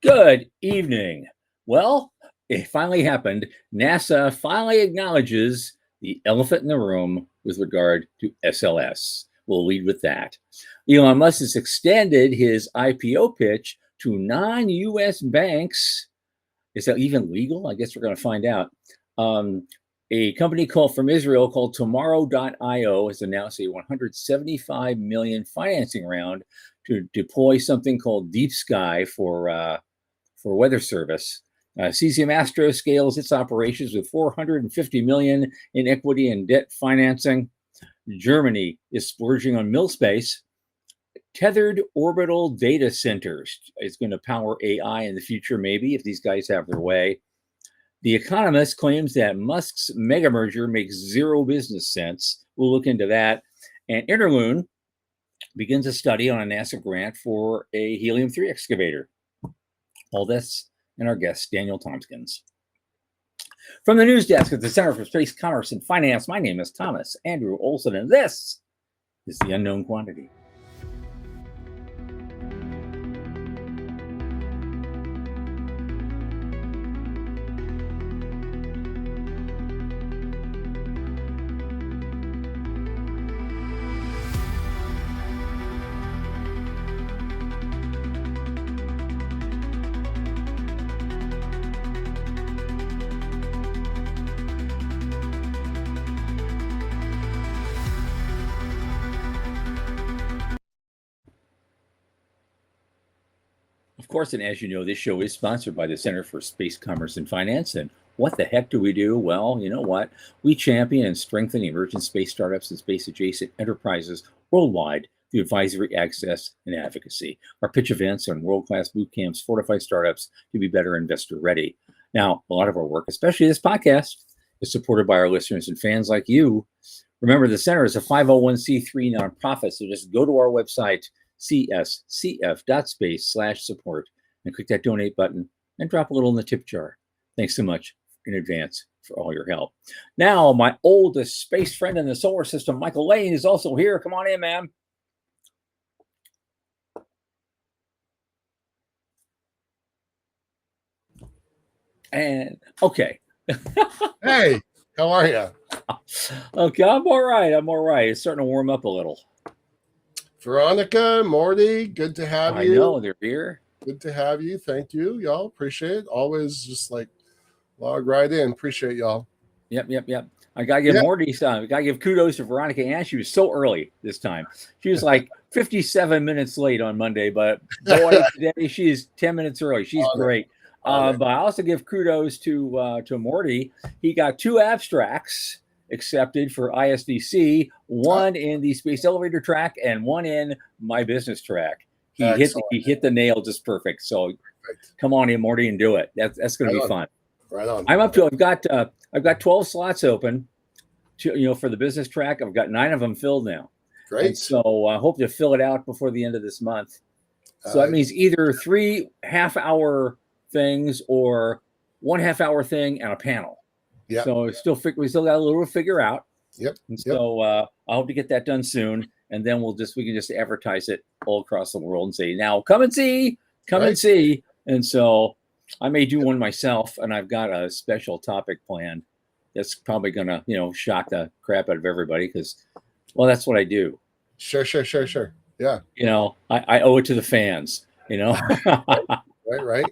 Good evening. Well, it finally happened. NASA finally acknowledges the elephant in the room with regard to SLS. We'll lead with that. Elon Musk has extended his IPO pitch to non US banks. Is that even legal? I guess we're going to find out. A company called from Israel called Tomorrow.io has announced a 175 million financing round to deploy something called Deep Sky for weather service. Cesium Astro scales its operations with 450 million in equity and debt financing. Germany is splurging on mill space. Tethered orbital data centers is going to power AI in the future, maybe, if these guys have their way. The Economist claims that Musk's mega merger makes zero business sense. We'll look into that. And Interloon begins a study on a NASA grant for a helium-3 excavator. All this and our guest, Daniel Tompkins. From the news desk at the Center for Space Commerce and Finance, my name is Thomas Andrew Olson, and this is The Unknown Quantity. Of course, and as you know, this show is sponsored by the Center for Space Commerce and Finance. And what the heck do we do? Well, you know what? We champion and strengthen emerging space startups and space adjacent enterprises worldwide through advisory, access, and advocacy. Our pitch events and world-class boot camps fortify startups to be better investor ready. Now, a lot of our work, especially this podcast, is supported by our listeners and fans like you. Remember, the Center is a 501c3 nonprofit, so just go to our website, cscf.space/support, and click that donate button and drop a little in the tip jar. Thanks so much in advance for all your help. Now, my oldest space friend in the solar system, Michael Lane, is also here. Come on in, man. And okay. Hey, how are you? Okay, I'm all right. It's starting to warm up a little. Veronica, Morty, good to have you. I know, they're here. Good to have you. Thank you, y'all. Appreciate it. Always just like log right in. Appreciate y'all. Yep. I gotta give Morty some. I gotta give kudos to Veronica Ann. She was so early this time. She was like 57 minutes late on Monday, but boy, today she's 10 minutes early. She's great. But I also give kudos to Morty. He got 2 abstracts accepted for ISDC, one in the space elevator track and one in my business track. He hit the nail just perfect. So come on in, Morty, and do it. That's going to be fun. Right on. I'm up to. I've got 12 slots open. For the business track, I've got 9 of them filled now. Great. And so I hope to fill it out before the end of this month. So that means either 3 half-hour things or 1 half-hour thing and a panel. Yeah. So we still got a little to figure out. Yep. And so I hope to get that done soon, and then we can just advertise it all across the world and say, now come and see. And so I may do one myself, and I've got a special topic planned that's probably gonna shock the crap out of everybody because, well, that's what I do. Sure. Yeah. I owe it to the fans. Right.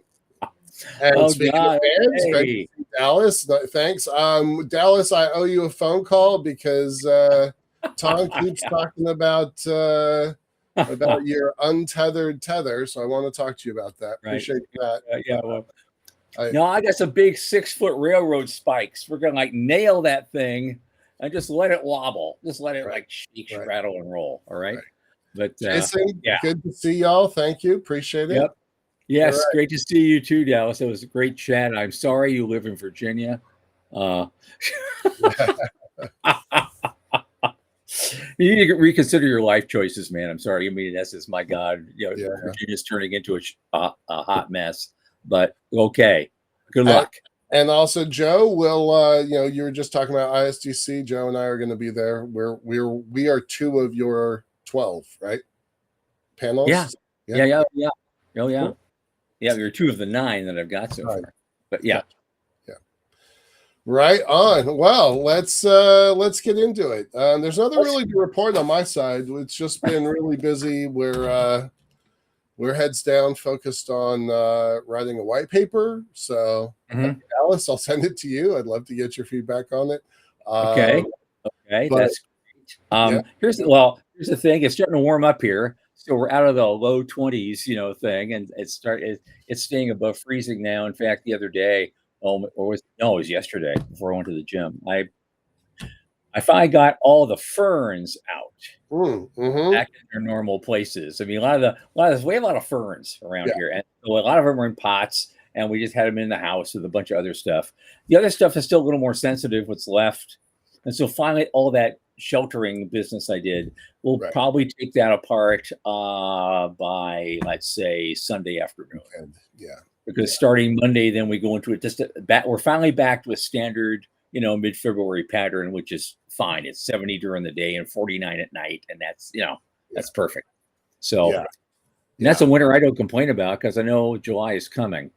And speaking of fans, hey. Dallas, thanks. Dallas, I owe you a phone call because Tom keeps talking about your untethered tether, so I want to talk to you about that. Right. Appreciate that. I got some big 6-foot railroad spikes. We're gonna nail that thing and just let it wobble. Just let it shake, rattle, and roll. All right. But Jason, good to see y'all. Thank you. Appreciate it. Yep. Yes, great to see you too, Dallas. It was a great chat. I'm sorry you live in Virginia. You need to reconsider your life choices, man. I'm sorry. I mean, in essence, my God, Virginia's turning into a hot mess. But okay, good luck. And also, Joe, you were just talking about ISDC. Joe and I are going to be there. We are 2 of your 12, right? Panels. Yeah. Oh, yeah. Cool. Yeah, you're 2 of the 9 that I've got so far. But yeah. Right on. Well, let's get into it. There's nothing really to report on my side. It's just been really busy. We're heads down, focused on writing a white paper. So, Alice, I'll send it to you. I'd love to get your feedback on it. Okay, that's great. Here's the thing. It's starting to warm up here, so we're out of the low 20s, thing, and it's staying above freezing now. In fact, the other day, it was yesterday before I went to the gym. I finally got all the ferns out back in their normal places. I mean, we have a lot of ferns around here, and so a lot of them are in pots, and we just had them in the house with a bunch of other stuff. The other stuff is still a little more sensitive, what's left, and so finally, all that sheltering business I did, we'll probably take that apart by, let's say, Sunday afternoon. Because starting Monday, then we go into it. We're finally back to a standard, mid-February pattern, which is fine. It's 70 during the day and 49 at night, and that's that's perfect. So that's a winter I don't complain about because I know July is coming.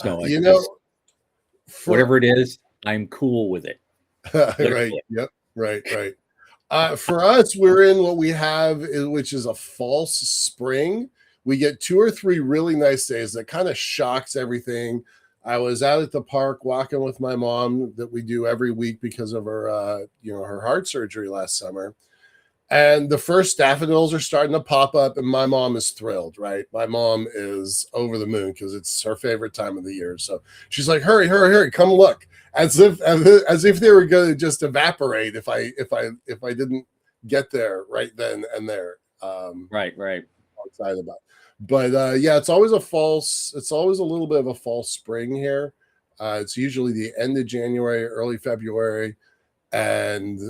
So whatever it is, I'm cool with it. Right. Yep. Right. For us, we're in what we have, which is a false spring. We get 2 or 3 really nice days that kind of shocks everything. I was out at the park walking with my mom that we do every week because of her, her heart surgery last summer. And the first daffodils are starting to pop up, and my mom is thrilled, right? My mom is over the moon because it's her favorite time of the year. So she's like, hurry, come look. As if they were going to just evaporate if I didn't get there right then and there. Right. Excited about. But it's always a little bit of a false spring here. It's usually the end of January, early February, and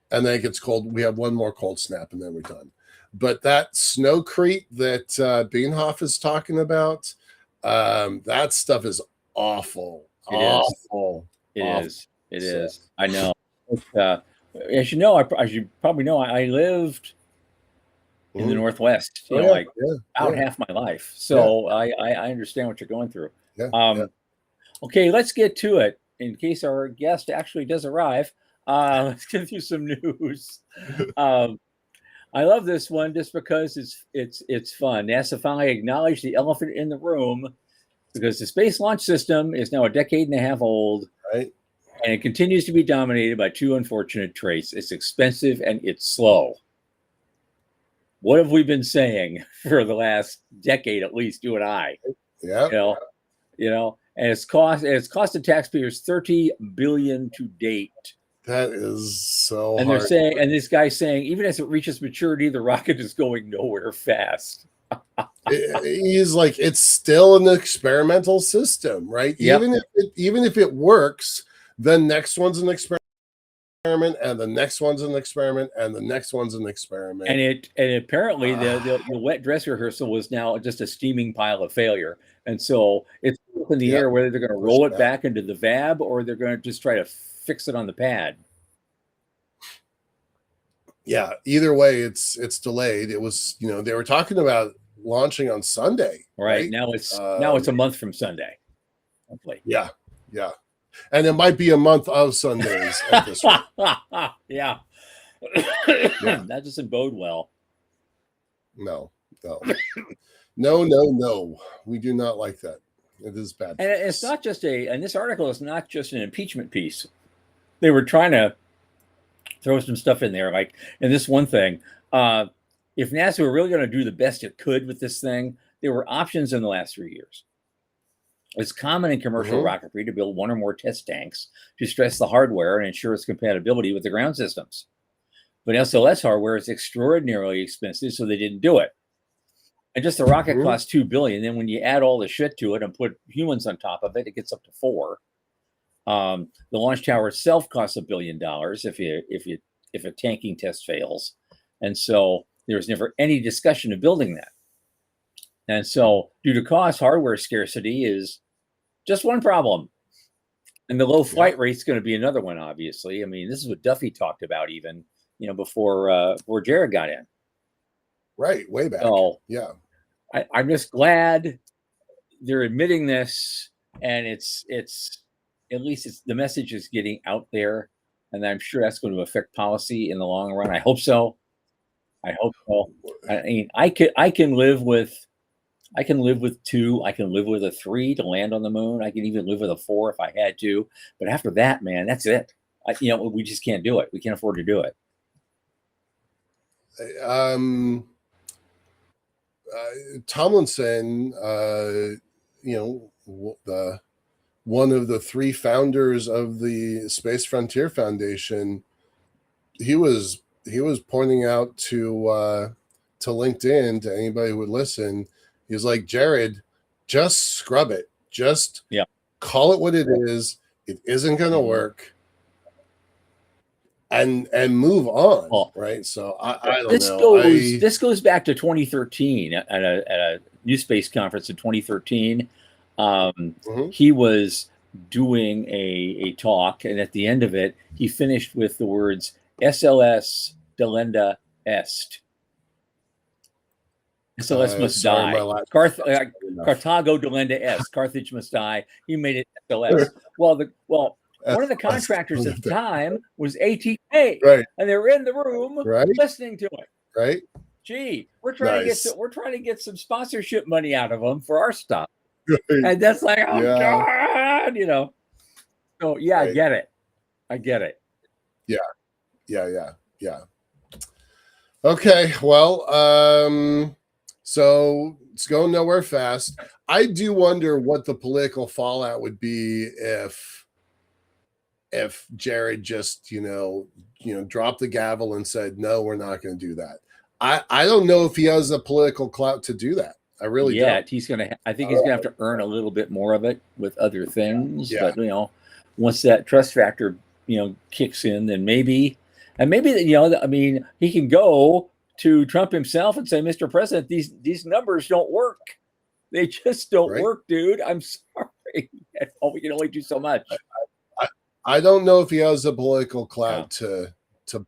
then it gets cold. We have one more cold snap, and then we're done. But that snowcrete that Beanhoff is talking about, that stuff is awful. It is. I know. As you know, as you probably know, I lived in the Northwest, about half my life. So I understand what you're going through. Okay, let's get to it. In case our guest actually does arrive, let's give you some news. I love this one just because it's fun. NASA finally acknowledged the elephant in the room because the Space Launch System is now a decade and a half old, right? And it continues to be dominated by 2 unfortunate traits. It's expensive and it's slow. What have we been saying for the last decade, at least, you and I? Yeah. And it's cost the taxpayers $30 billion to date. That is so and hard. They're saying, and this guy's saying, even as it reaches maturity, the rocket is going nowhere fast. He's like, it's still an experimental system, right? Even if it works, the next one's an experiment, and the next one's an experiment, and the next one's an experiment. And apparently the wet dress rehearsal was now just a steaming pile of failure. And so it's up in the air whether they're going to roll it back into the VAB or they're going to just try to fix it on the pad. Yeah, either way, it's delayed. It was, they were talking about launching on Sunday. Right. Now it's a month from Sunday. Hopefully. Yeah. And it might be a month of Sundays at this rate. Yeah. That doesn't bode well. No. We do not like that. It is bad. And it's not just and this article is not just an impeachment piece. They were trying to throw some stuff in there. Like, in this one thing, if NASA were really going to do the best it could with this thing, there were options in the last 3 years. It's common in commercial rocketry to build 1 or more test tanks to stress the hardware and ensure its compatibility with the ground systems. But SLS hardware is extraordinarily expensive, so they didn't do it. And just the rocket costs $2 billion. Then when you add all the shit to it and put humans on top of it, it gets up to $4 billion. The launch tower itself costs $1 billion if a tanking test fails. And so there was never any discussion of building that. And so due to cost, hardware scarcity is just one problem. And the low flight rate is going to be another one, obviously. I mean, this is what Duffy talked about even, before Jared got in. Right, way back. So, I'm just glad they're admitting this, and it's at least the message is getting out there, and I'm sure that's going to affect policy in the long run. I hope so. I hope so. I mean, I can live with 2. I can live with a 3 to land on the moon. I can even live with a 4 if I had to. But after that, man, that's it. We just can't do it. We can't afford to do it. Tomlinson, the one of the 3 founders of the Space Frontier Foundation, he was pointing out to LinkedIn, to anybody who would listen. He was like, Jared, just scrub it. Just call it what it is. It isn't going to work. And move on, right? So I don't know. This goes back to 2013 at a New Space conference in 2013. He was doing a talk, and at the end of it, he finished with the words "SLS delenda est." SLS must die. Carthago delenda est. Carthage must die. He made it SLS. One of the contractors at the time was ATK, right? And they were in the room, listening to it, right? Gee, we're trying to get some sponsorship money out of them for our stuff, and that's like, God, So I get it. Yeah. Okay, well, so it's going nowhere fast. I do wonder what the political fallout would be if Jared just, dropped the gavel and said, no, we're not going to do that. I don't know if he has the political clout to do that. I really don't. I think he's going to have to earn a little bit more of it with other things. Yeah. But, once that trust factor, kicks in, then maybe, he can go to Trump himself and say, Mr. President, these numbers don't work. They just don't work, dude. I'm sorry. We can only do so much. I don't know if he has the political clout to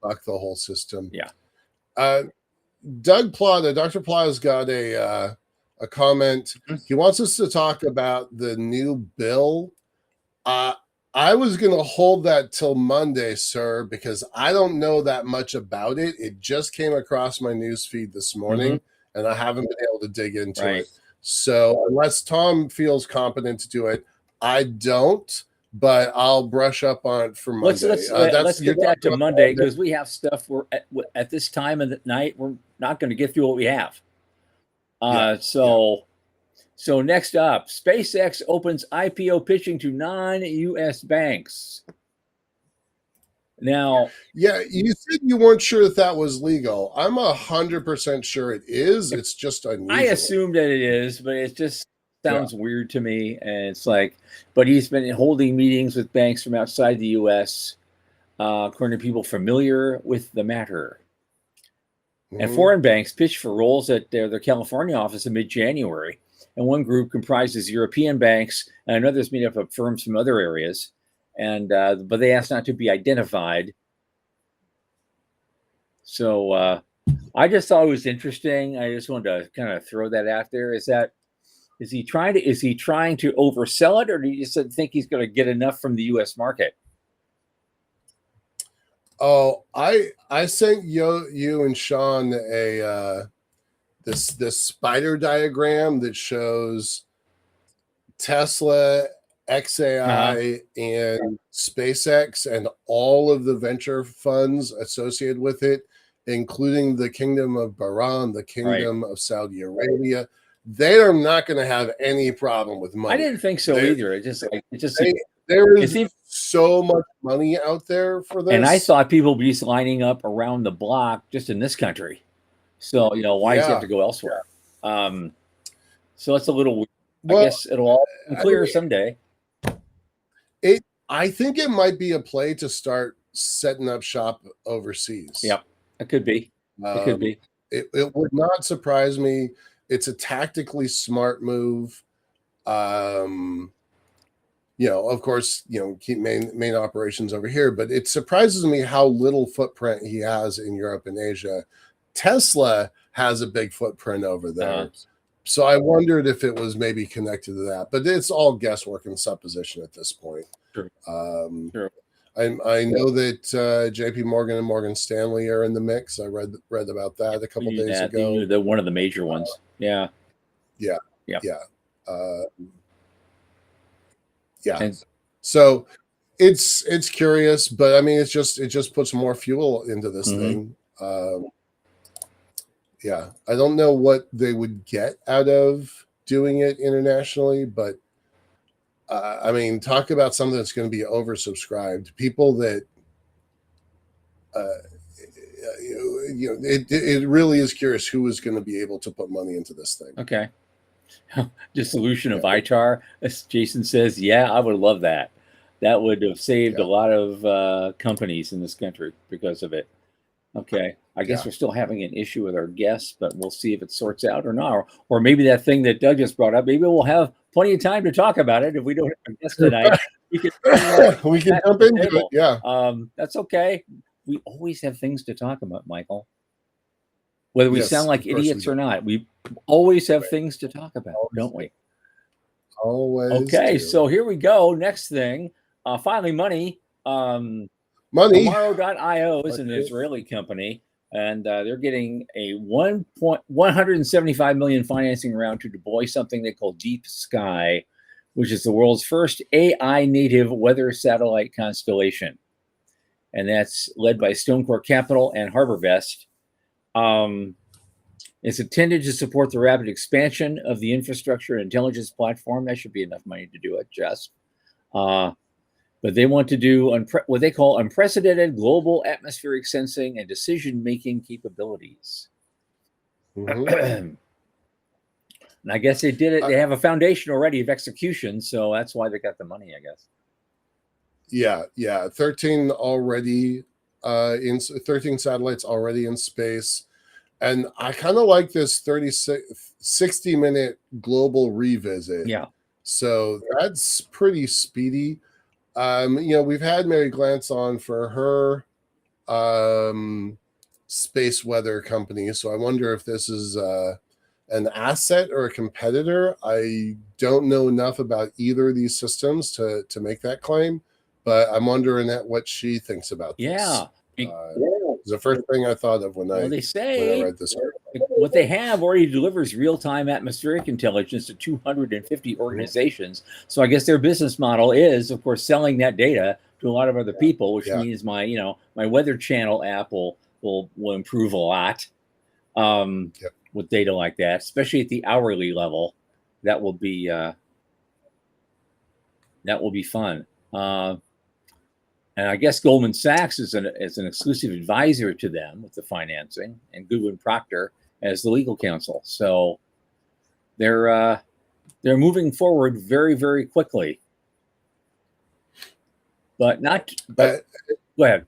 buck the whole system. Yeah. Doug Plata, Dr. Plata's got a comment. He wants us to talk about the new bill. I was going to hold that till Monday, sir, because I don't know that much about it. It just came across my news feed this morning, and I haven't been able to dig into it. So unless Tom feels competent to do it, I don't. But I'll brush up on it for Monday. Let's get that to Monday, because we have stuff. We're at this time of the night, we're not going to get through what we have. So next up, SpaceX opens IPO pitching to non-U.S. banks. Now, you said you weren't sure if that was legal. I'm 100% sure it is. It's just unusual. I assume that it is, but it just sounds weird to me. And it's like, but he's been holding meetings with banks from outside the U.S., according to people familiar with the matter. And foreign banks pitched for roles at their California office in mid-January. And one group comprises European banks, and another's made up of firms from other areas. And but they asked not to be identified. So I just thought it was interesting. I just wanted to kind of throw that out there. Is he trying to oversell it, or do you just think he's going to get enough from the U.S. market? Oh, I sent you and Sean this spider diagram that shows Tesla, XAI, and SpaceX, and all of the venture funds associated with it, including the Kingdom of Bahrain, the Kingdom of Saudi Arabia. They are not going to have any problem with money. I didn't think so either. There is so much money out there for this. And I thought people would be lining up around the block just in this country. So, why does he have to go elsewhere? So it's a little weird. Well, I guess it'll all be clear someday. I think it might be a play to start setting up shop overseas. Yep, it could be. It could be. It would not surprise me. It's a tactically smart move. Of course, keep main operations over here, but it surprises me how little footprint he has in Europe and Asia. Tesla has a big footprint over there. So I wondered if it was maybe connected to that, but it's all guesswork and supposition at this point. True. Um, True. I know that J.P. Morgan and Morgan Stanley are in the mix. I read about that a couple days ago. They're one of the major ones. Yeah. Yeah. Yeah. Yeah. Yeah. And so it's curious, but I mean, it just puts more fuel into this thing. Yeah, I don't know what they would get out of doing it internationally, but I mean, talk about something that's going to be oversubscribed. People that, it really is curious who is going to be able to put money into this thing. Okay. Dissolution of ITAR, as Jason says, yeah, I would love that. That would have saved a lot of companies in this country because of it. Okay. I guess we're still having an issue with our guests, but we'll see if it sorts out or not. Or maybe that thing that Doug just brought up, maybe we'll have plenty of time to talk about it. If we don't have a guest tonight, we can jump into it. Yeah. That's okay. We always have things to talk about, Michael. Whether we sound like idiots or not, we always have things to talk about, don't we? Always. Okay, so here we go. Next thing, finally, money. Money. Tomorrow.io is an Israeli company, and they're getting a 175 million financing round to deploy something they call Deep Sky, which is the world's first AI native weather satellite constellation. And that's led by Stonecore Capital and HarborVest. It's intended to support the rapid expansion of the infrastructure and intelligence platform. That should be enough money to do it, Jess. But they want to do what they call unprecedented global atmospheric sensing and decision-making capabilities. And I guess they did it. They have a foundation already of execution, so that's why they got the money, I guess. Yeah. 13 already 13 satellites already in space. And I kind of like this 60-minute global revisit. Yeah. So that's pretty speedy. We've had Mary Glantz on for her space weather company. So I wonder if this is an asset or a competitor. I don't know enough about either of these systems to make that claim, but I'm wondering what she thinks about this. Yeah. It's the first thing I thought of when I read this article. What they have already delivers real-time atmospheric intelligence to 250 organizations. So I guess their business model is, of course, selling that data to a lot of other people, which means my Weather Channel app will improve a lot with data like that, especially at the hourly level. That will be fun. And I guess Goldman Sachs is an exclusive advisor to them with the financing, and Goodwin Procter as the legal counsel. So they're moving forward very, very quickly. But go ahead.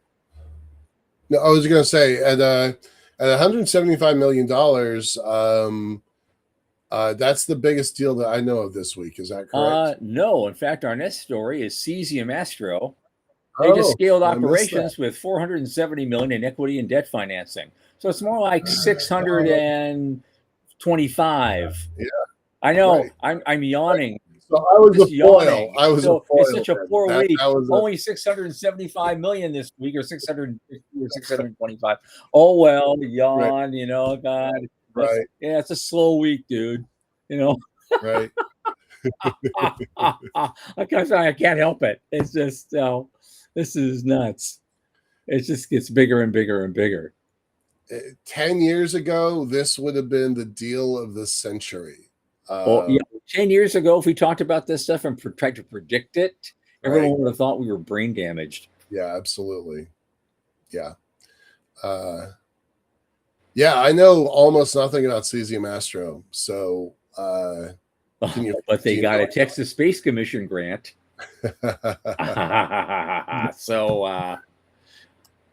No, I was going to say at $175 million, that's the biggest deal that I know of this week. Is that correct? No. In fact, our next story is Cesium Astro. They just scaled operations with $470 million in equity and debt financing. So it's more like 625. Yeah. I know. Right. I'm yawning. So I was a foil. It's such a poor week. Only 675 million this week, or 650 or 625. Oh well, yawn. Right. God. Right. Yeah, it's a slow week, dude. Right. I can't help it. It's just this is nuts. It just gets bigger and bigger and bigger. 10 years ago, this would have been the deal of the century. 10 years ago, if we talked about this stuff and tried to predict it, everyone would have thought we were brain damaged. Yeah, absolutely. Yeah. I know almost nothing about Cesium Astro. So, but they got a Texas Space Commission grant. So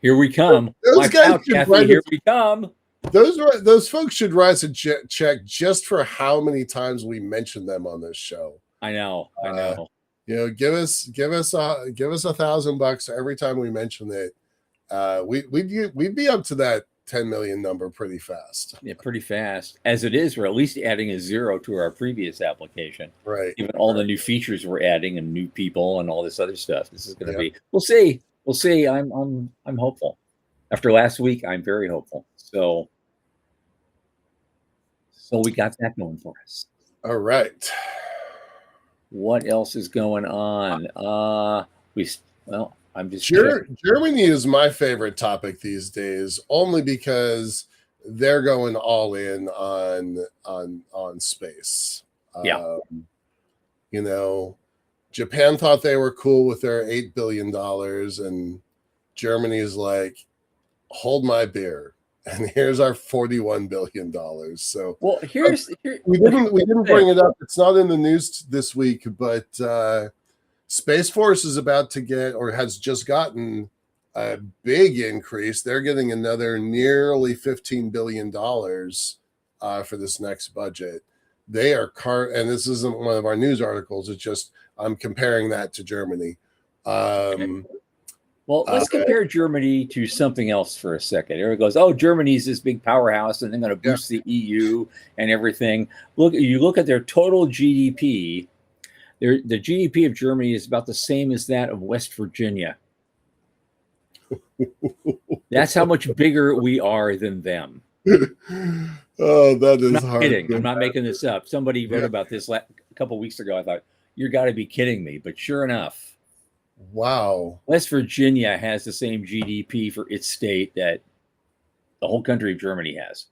here we come. Those guys here we come. Those folks should write a check just for how many times we mentioned them on this show. I know. Give us $1,000 every time we mention it. We'd be up to that 10 million number pretty fast. Yeah, pretty fast. As it is, we're at least adding a 0 to our previous application. Right. Given all the new features we're adding and new people and all this other stuff, this is going to be. We'll see. We'll see. I'm hopeful. After last week, I'm very hopeful. So we got that going for us. All right. What else is going on? I'm just Germany is my favorite topic these days, only because they're going all in on space. Yeah. You know, Japan thought they were cool with their $8 billion, and Germany is like, hold my beer. And here's our $41 billion. So well, we didn't bring it up. It's not in the news this week, but Space Force is about to get, or has just gotten, a big increase. They're getting another nearly $15 billion for this next budget. They are and this isn't one of our news articles. It's just I'm comparing that to Germany. Well, let's compare Germany to something else for a second. Everyone goes, "Oh, Germany's this big powerhouse, and they're going to boost the EU and everything." You look at their total GDP. The GDP of Germany is about the same as that of West Virginia. That's how much bigger we are than them. Oh, that is hard. Kidding. I'm not making this up. Somebody wrote about this a couple of weeks ago. I thought, "You got to be kidding me!" But sure enough. Wow. West Virginia has the same GDP for its state that the whole country of Germany has.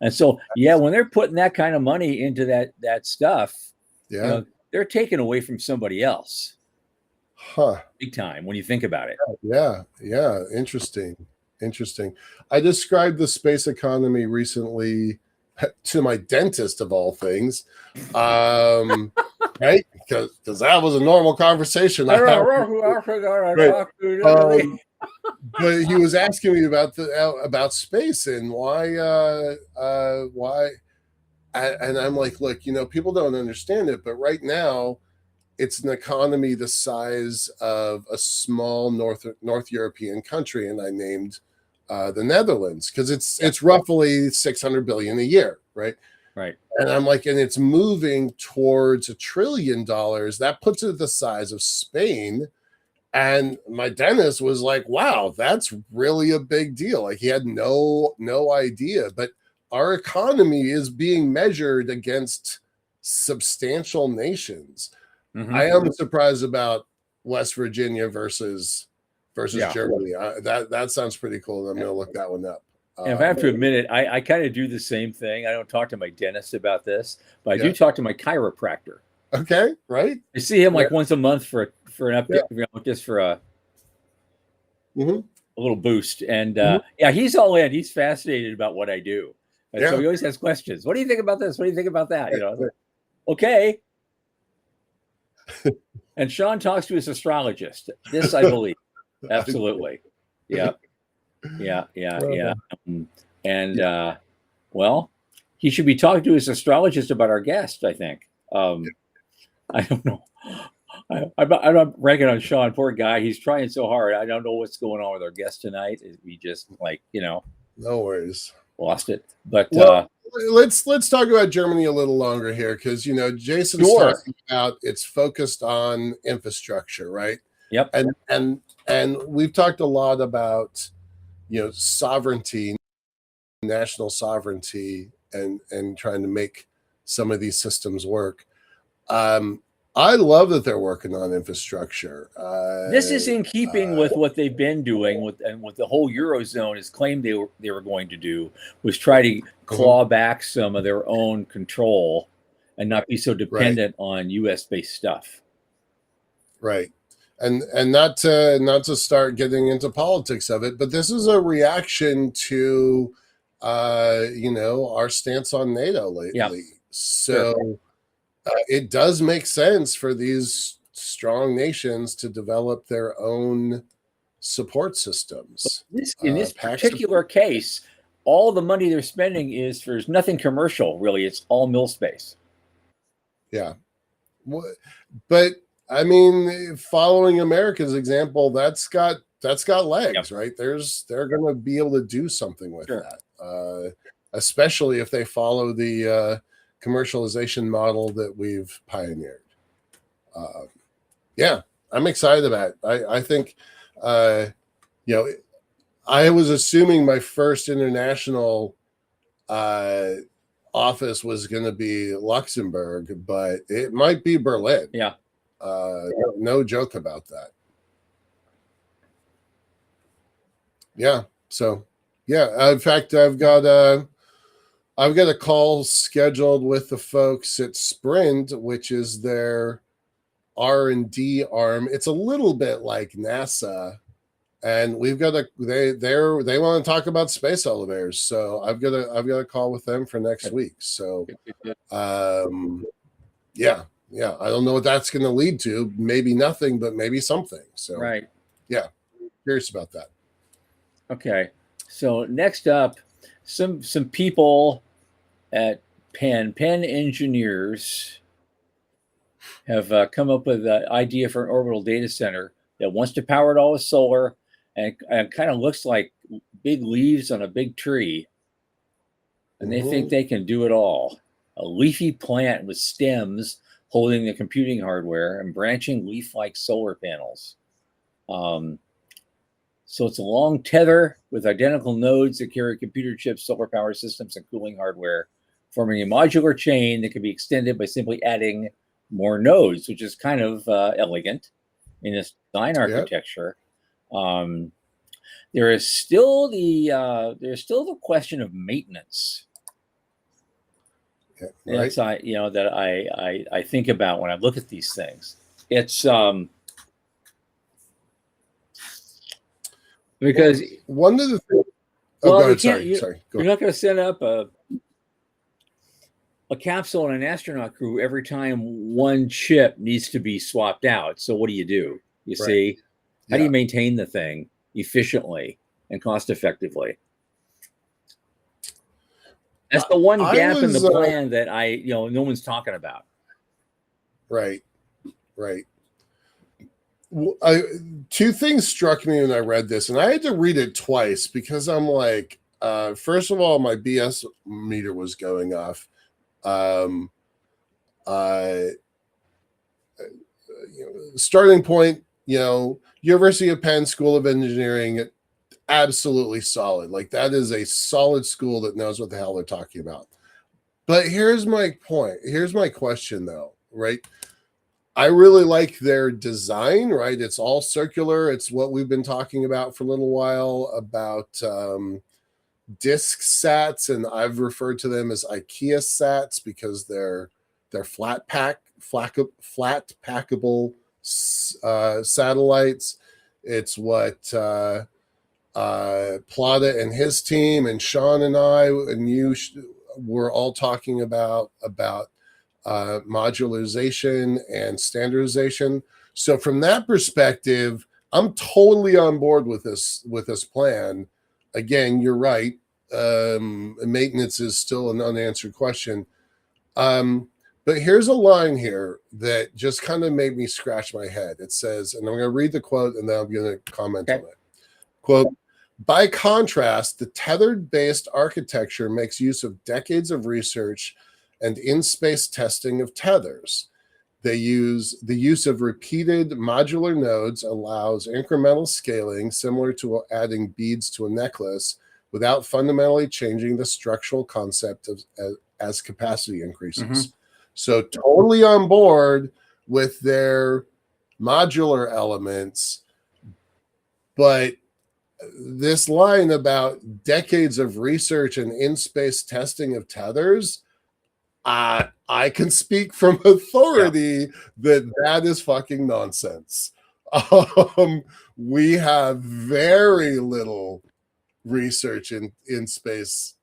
And so, when they're putting that kind of money into that stuff, they're taking away from somebody else. Big time when you think about it. Yeah. Interesting. I described the space economy recently to my dentist, of all things. Right? Because that was a normal conversation. But he was asking me about space and why, and I'm like, look, people don't understand it, but right now it's an economy the size of a small North European country, and I named the Netherlands because it's roughly 600 billion a year, right? Right. And I'm like, and it's moving towards $1 trillion. That puts it the size of Spain. And my dentist was like, wow, that's really a big deal. Like he had no idea. But our economy is being measured against substantial nations. Mm-hmm. I am surprised about West Virginia versus Germany. That sounds pretty cool. I'm going to look that one up. And if I have to admit it, I kind of do the same thing. I don't talk to my dentist about this, but I do talk to my chiropractor. Okay, right. I see him like once a month for an update, just for a little boost. And he's all in. He's fascinated about what I do. And so he always has questions. What do you think about this? What do you think about that? Okay. And Sean talks to his astrologist. This I believe. Absolutely. Yeah. And he should be talking to his astrologist about our guest, I think. I don't know. I'm not ranking on Sean. Poor guy. He's trying so hard. I don't know what's going on with our guest tonight. We just no worries. Lost it. But let's talk about Germany a little longer here because Jason's talking about it's focused on infrastructure, right? Yep. And we've talked a lot about sovereignty, national sovereignty, and trying to make some of these systems work. I love that they're working on infrastructure. This is in keeping with what they've been doing with the whole Eurozone has claimed they were going to do, was try to claw back some of their own control and not be so dependent on US-based stuff. Right. And not to start getting into politics of it, but this is a reaction to our stance on NATO lately. Yeah. So it does make sense for these strong nations to develop their own support systems. In this particular case, all the money they're spending is nothing commercial, really. It's all mill space. Yeah. But I mean, following America's example, that's got that's got legs, right? They're going to be able to do something with that, especially if they follow the commercialization model that we've pioneered. Yeah, I'm excited about it. I think, I was assuming my first international office was going to be Luxembourg, but it might be Berlin. Yeah. No joke about that. Yeah. So, yeah. In fact, I've got a call scheduled with the folks at Sprint, which is their R&D arm. It's a little bit like NASA, and we've got they want to talk about space elevators. So I've got a call with them for next week. So, yeah. I don't know what that's going to lead to. Maybe nothing, but maybe something. So, right. Yeah, curious about that. Okay. So next up, some people at Penn engineers have come up with an idea for an orbital data center that wants to power it all with solar, and kind of looks like big leaves on a big tree. And they think they can do it all. A leafy plant with stems holding the computing hardware and branching leaf-like solar panels. So it's a long tether with identical nodes that carry computer chips, solar power systems, and cooling hardware, forming a modular chain that can be extended by simply adding more nodes, which is kind of elegant in this design architecture. There is still the question of maintenance. Yeah, right. That's I think about when I look at these things. It's because one of the things. Well, go ahead, sorry. You're not going to set up a capsule and an astronaut crew every time one chip needs to be swapped out. So what do? You see, how do you maintain the thing efficiently and cost effectively? That's the one gap in the plan that no one's talking about. Right. Two things struck me when I read this, and I had to read it twice because I'm like, first of all, my BS meter was going off. Starting point, University of Penn School of Engineering, absolutely solid. Like, that is a solid school that knows what the hell they're talking about. But here's my point. Here's my question, though, right? I really like their design, right? It's all circular. It's what we've been talking about for a little while about disk sats, and I've referred to them as IKEA sats because they're flat packable satellites. It's what Plata and his team and Sean and I and you were all talking about modularization and standardization. So from that perspective, I'm totally on board with this plan. Again, you're right. Maintenance is still an unanswered question. But here's a line here that just kind of made me scratch my head. It says, and I'm going to read the quote and then I'm going to comment on it. Quote, by contrast, the tethered-based architecture makes use of decades of research and in-space testing of tethers. The use of repeated modular nodes allows incremental scaling similar to adding beads to a necklace without fundamentally changing the structural concept as capacity increases. So totally on board with their modular elements, but this line about decades of research and in-space testing of tethers, I can speak from authority that is fucking nonsense. We have very little research in space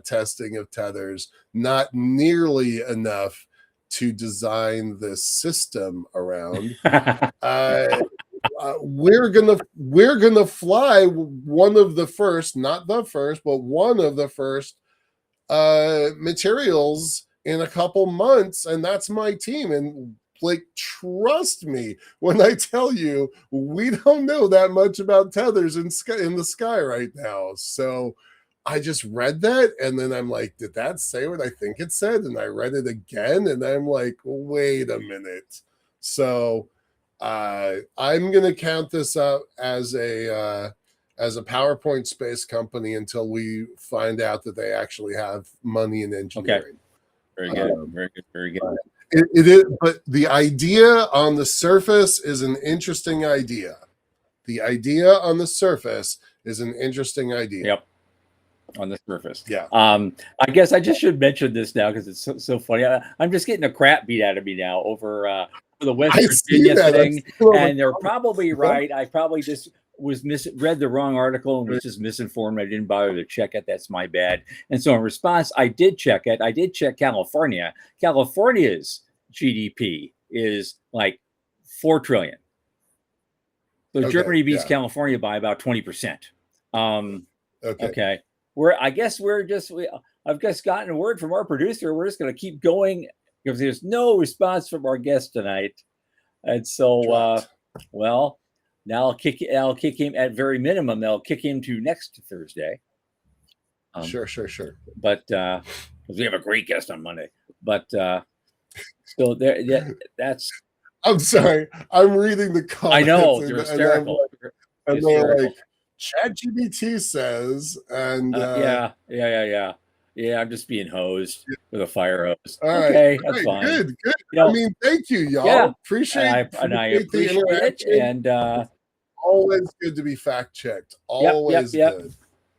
testing of tethers, not nearly enough to design this system around. We're gonna fly one of the first, not the first, but one of the first materials in a couple months, and that's my team. And like, trust me when I tell you we don't know that much about tethers in the sky right now. So I just read that, and then I'm like, did that say what I think it said? And I read it again, and I'm like, wait a minute. So I'm gonna count this up as a PowerPoint space company until we find out that they actually have money in engineering. Okay. Very good. Very good. Very good. It is, but the idea on the surface is an interesting idea. The idea on the surface is an interesting idea. Yep. On the surface. Yeah. I guess I just should mention this now because it's so funny. I'm just getting the crap beat out of me now over the West Virginia thing, and they're probably right. I probably just read the wrong article and was just misinformed. I didn't bother to check it. That's my bad. And so in response, I did check it. I did check California. California's GDP is like 4 trillion. So Germany beats California by about 20%. Okay. I've just gotten a word from our producer. We're just going to keep going because there's no response from our guest tonight. And so, well, now I'll kick him at very minimum. They'll kick him to next Thursday. Sure. But because we have a great guest on Monday. But so that's. I'm sorry. I'm reading the comments. I know they're hysterical. And they're like, ChatGPT says, and yeah. I'm just being hosed with a fire hose. All right, okay, that's fine. Good. You know, I mean, thank you, y'all. Yeah, appreciate the interaction. And always good to be fact checked. Always good.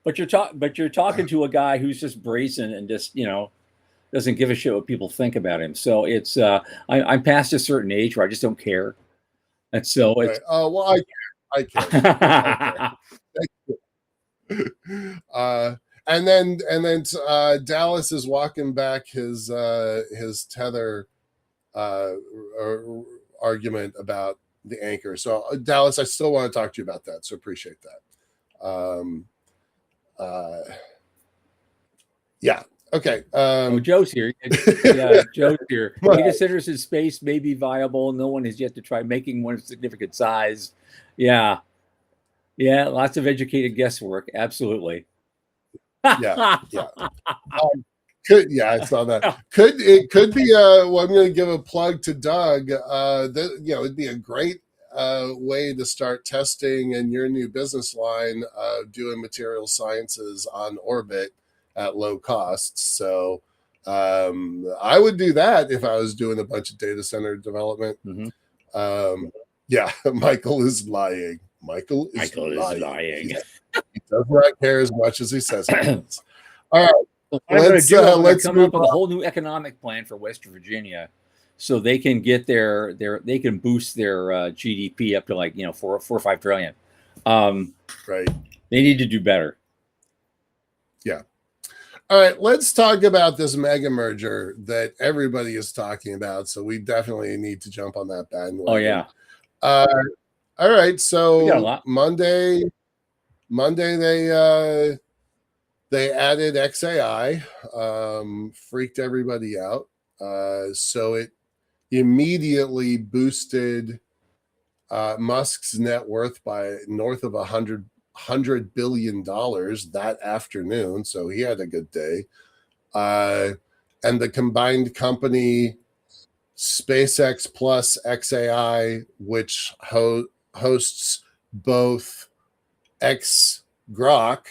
But you're talking to a guy who's just brazen and just doesn't give a shit what people think about him. So it's I'm past a certain age where I just don't care. And so it's I care. And then Dallas is walking back his tether argument about the anchor. So Dallas, I still want to talk to you about that. So appreciate that. Yeah. Okay. Joe's here. Yeah, Joe's here. He considers his space may be viable. No one has yet to try making one of significant size. Yeah. Lots of educated guesswork. Absolutely. Yeah. I saw that. It could be well, I'm going to give a plug to Doug. It'd be a great way to start testing in your new business line, doing material sciences on orbit at low costs. So I would do that if I was doing a bunch of data center development. Michael is lying. Michael is lying. He does not care as much as he says he does. All right. Let's come up with a whole new economic plan for West Virginia so they can get they can boost their GDP up to 4 or 5 trillion. Right. They need to do better. Yeah. All right, let's talk about this mega merger that everybody is talking about. So we definitely need to jump on that bandwagon. Oh yeah. All right, so Monday they added XAI, freaked everybody out. So it immediately boosted Musk's net worth by north of $100 billion that afternoon. So he had a good day. And the combined company SpaceX plus XAI, which hosts both X Grok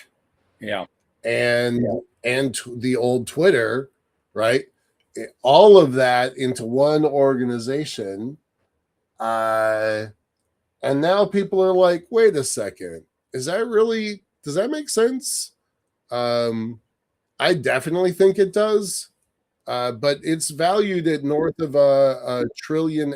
and the old Twitter, right? All of that into one organization. And now people are like, wait a second. Does that make sense? I definitely think it does. But it's valued at north of $1.25 trillion.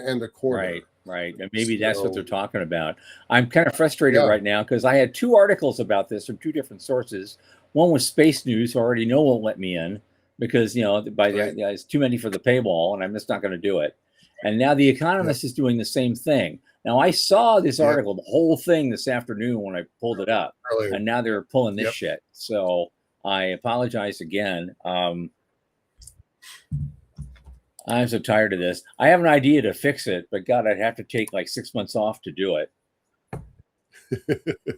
Right. And maybe that's what they're talking about. I'm kind of frustrated right now because I had 2 articles about this from 2 different sources. One was Space News, who I already know won't let me in because, it's too many for the paywall and I'm just not going to do it. And now The Economist is doing the same thing. Now, I saw this article, the whole thing this afternoon when I pulled it up. Earlier. And now they're pulling this shit. So I apologize again. I'm so tired of this. I have an idea to fix it, but God, I'd have to take like 6 months off to do it.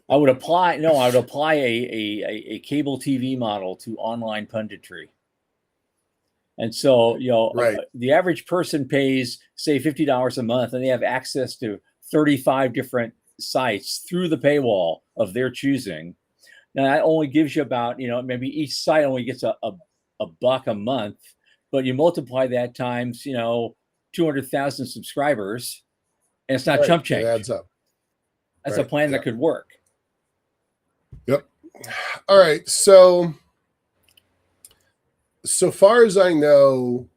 I would apply a cable TV model to online punditry. And so, Right. the average person pays, say, $50 a month, and they have access to 35 different sites through the paywall of their choosing. Now, that only gives you about, maybe each site only gets a buck a month, but you multiply that times, 200,000 subscribers, and it's not Right. chump It change. adds up. That's Right. a plan Yeah. that could work. Yep. All right. So far as I know,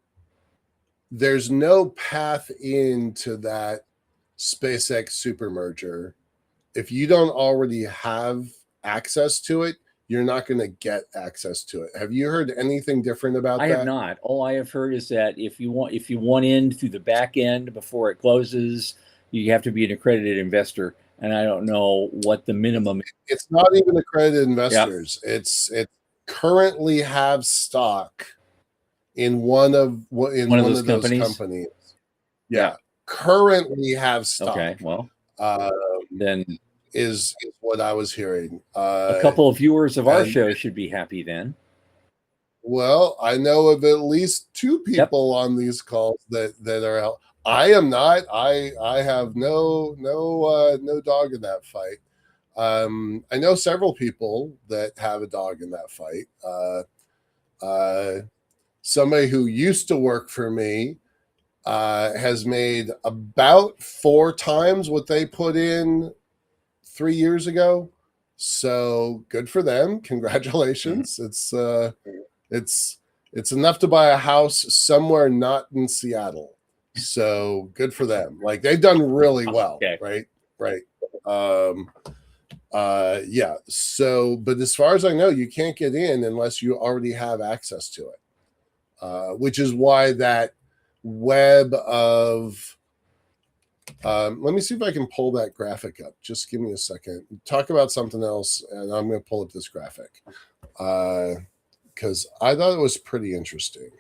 there's no path into that SpaceX super merger. If you don't already have access to it, you're not going to get access to it. Have you heard anything different about I that? have not. All I have heard is that if you want in through the back end before it closes, you have to be an accredited investor. And I don't know what the minimum. It's not even accredited investors. Yep. It currently have stock in one of those companies. Yeah. Currently have stock. Okay. Well, then is what I was hearing. A couple of viewers of our show should be happy then. Well, I know of at least two people on these calls that are out. I am not. I have no dog in that fight. I know several people that have a dog in that fight. Somebody who used to work for me has made about 4 times what they put in 3 years ago. So good for them. Congratulations. It's enough to buy a house somewhere not in Seattle. So good for them. Like, they've done really well. Okay. Right. Yeah. So, but as far as I know, you can't get in unless you already have access to it, which is why that web of, let me see if I can pull that graphic up. Just give me a second. Talk about something else, and I'm going to pull up this graphic because I thought it was pretty interesting.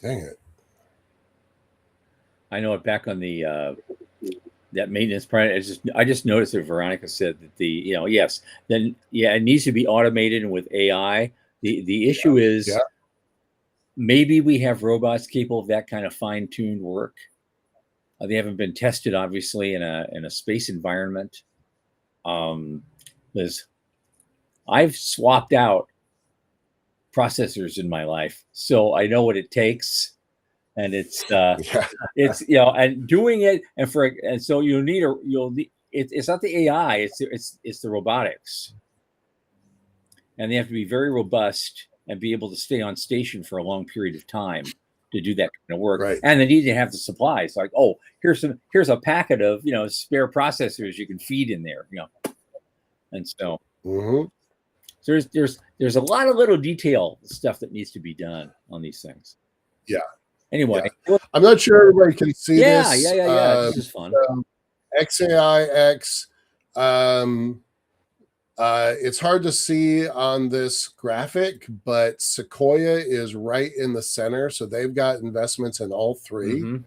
Dang it. I know it back on the that maintenance part. I just noticed that Veronica said that yes, then it needs to be automated and with AI. The issue is maybe we have robots capable of that kind of fine-tuned work. They haven't been tested, obviously, in a space environment. Because I've swapped out processors in my life, so I know what it takes. And it's and doing it, and so it's not the AI, it's the robotics, and they have to be very robust and be able to stay on station for a long period of time to do that kind of work. Right. And they need to have the supplies. Like, oh, here's a packet of spare processors you can feed in there. And so so there's a lot of little detail stuff that needs to be done on these things. Yeah. Anyway, I'm not sure everybody can see this. Yeah. This is fun. XAIX. It's hard to see on this graphic, but Sequoia is right in the center. So they've got investments in all three. Mm-hmm.